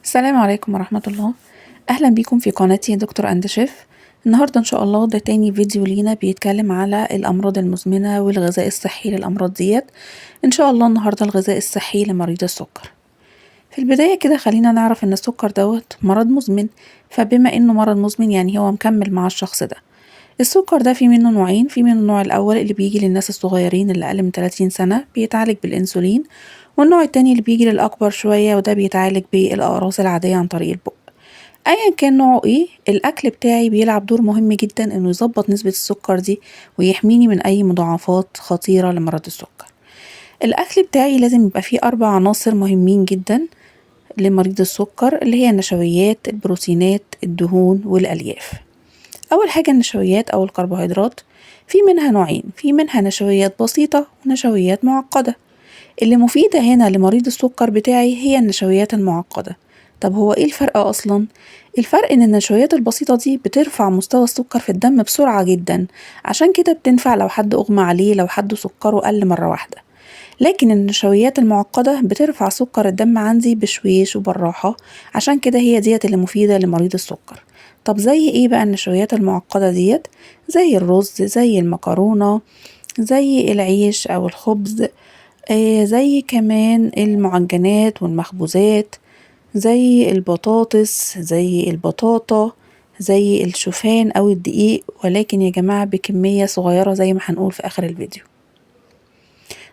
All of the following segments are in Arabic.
السلام عليكم ورحمة الله. أهلا بيكم في قناتي دكتور أند شيف. النهاردة إن شاء الله ده تاني فيديو لينا بيتكلم على الأمراض المزمنة والغذاء الصحي للأمراض ديت. إن شاء الله النهاردة الغذاء الصحي لمريض السكر. في البداية كده خلينا نعرف إن السكر دوت مرض مزمن، فبما إنه مرض مزمن يعني هو مكمل مع الشخص ده. السكر ده في منه نوعين، في منه النوع الأول اللي بيجي للناس الصغيرين اللي أقل من 30 سنة بيتعالج بالإنسولين، والنوع التاني اللي بيجي للأكبر شوية وده بيتعالج بالأقراص العادية عن طريق البق. أيا كان نوعه ايه، الأكل بتاعي بيلعب دور مهم جدا إنه يظبط نسبة السكر دي ويحميني من أي مضاعفات خطيرة لمرض السكر. الأكل بتاعي لازم يبقى فيه 4 عناصر مهمين جدا لمريض السكر، اللي هي النشويات، البروتينات، الدهون، والألياف. أول حاجة النشويات أو الكربوهيدرات، في منها نوعين، في منها نشويات بسيطة ونشويات معقدة. اللي مفيدة هنا لمريض السكر بتاعي هي النشويات المعقدة. طب هو ايه الفرق أصلا؟ الفرق ان النشويات البسيطة دي بترفع مستوى السكر في الدم بسرعة جدا، عشان كده بتنفع لو حد أغمى عليه، لو حد سكره قل مرة واحدة. لكن النشويات المعقدة بترفع سكر الدم عندي بشويش وبالراحة، عشان كده هي ديت اللي مفيدة لمريض السكر. طب زي ايه بقى النشويات المعقدة ديت؟ زي الرز، زي المكرونة، زي العيش أو الخبز، زي كمان المعجنات والمخبوزات، زي البطاطس، زي البطاطا، زي الشوفان أو الدقيق، ولكن يا جماعة بكمية صغيرة زي ما هنقول في آخر الفيديو.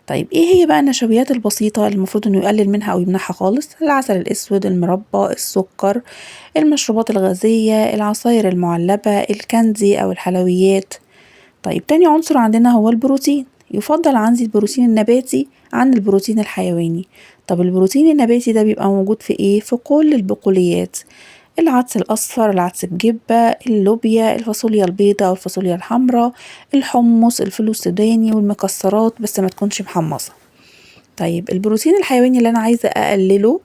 طيب ايه هي بقى النشويات البسيطة اللي المفروض انه يقلل منها او يمنعها خالص؟ العسل الاسود، المربى، السكر، المشروبات الغازية، العصاير المعلبة، الكاندي او الحلويات. طيب تاني عنصر عندنا هو البروتين. يفضل عندي البروتين النباتي عن البروتين الحيواني. طب البروتين النباتي ده بيبقى موجود في ايه؟ في كل البقوليات: العدس الأصفر، العدس بجبة، اللوبيا، الفاصوليا البيضاء والفاصوليا الحمراء، الحمص، الفول السوداني، والمكسرات بس ما تكونش محمصة. طيب البروتين الحيواني اللي أنا عايزة أقلله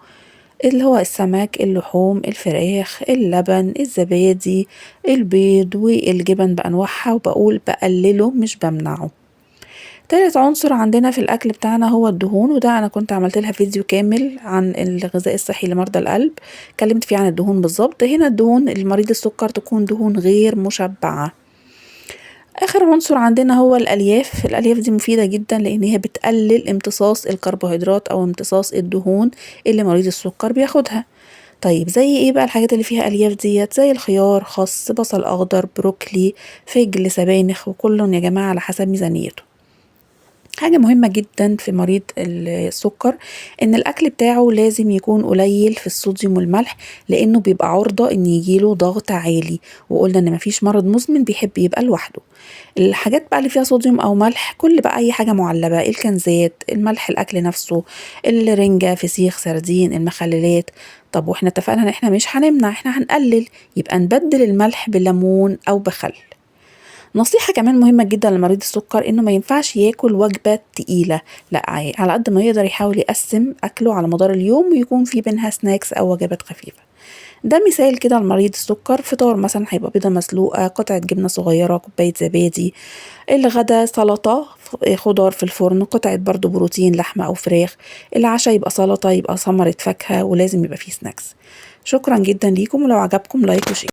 اللي هو السمك، اللحوم، الفراخ، اللبن، الزبادي، البيض، والجبن بأنواعها، وبقول بقلله مش بمنعه. تالت عنصر عندنا في الأكل بتاعنا هو الدهون، وده أنا كنت عملت لها فيديو كامل عن الغذاء الصحي لمرضى القلب، اتكلمت فيه عن الدهون بالظبط. هنا الدهون المريض السكر تكون دهون غير مشبعة. آخر عنصر عندنا هو الألياف. الألياف دي مفيدة جدا لأن هي بتقلل امتصاص الكربوهيدرات أو امتصاص الدهون اللي مريض السكر بياخدها. طيب زي ايه بقى الحاجات اللي فيها ألياف ديت؟ زي الخيار، خس، بصل أخضر، بروكلي، فجل، سبانخ، وكل يا جماعة على حسب ميزانيته. حاجة مهمة جدا في مريض السكر ان الاكل بتاعه لازم يكون قليل في الصوديوم والملح، لانه بيبقى عرضة ان يجيله ضغط عالي، وقلنا ان مفيش مرض مزمن بيحب يبقى لوحده. الحاجات بقى اللي فيها صوديوم او ملح، كل بقى اي حاجة معلبة، الكنزات، الملح، الاكل نفسه، الرنجة، فسيخ، سردين، المخللات. طب واحنا اتفقنا ان احنا مش هنمنع، احنا هنقلل، يبقى نبدل الملح بليمون او بخل. نصيحة كمان مهمة جدا لمريض السكر انه ما ينفعش ياكل وجبة تقيلة، لا على قد ما يقدر يحاول يقسم اكله على مدار اليوم ويكون في بينها سناكس او وجبات خفيفة. ده مثال كده لمريض السكر: فطار مثلا هيبقى بيضة مسلوقة، قطعة جبنة صغيرة، كوباية زبادي. الغدا سلطة، خضار في الفرن، قطعة برضو بروتين، لحمة أو فراخ. العشاء يبقى سلطة، يبقى ثمرة فاكهة، ولازم يبقى فيه سناكس. شكرا جدا ليكم، ولو عجبكم لايك وشير.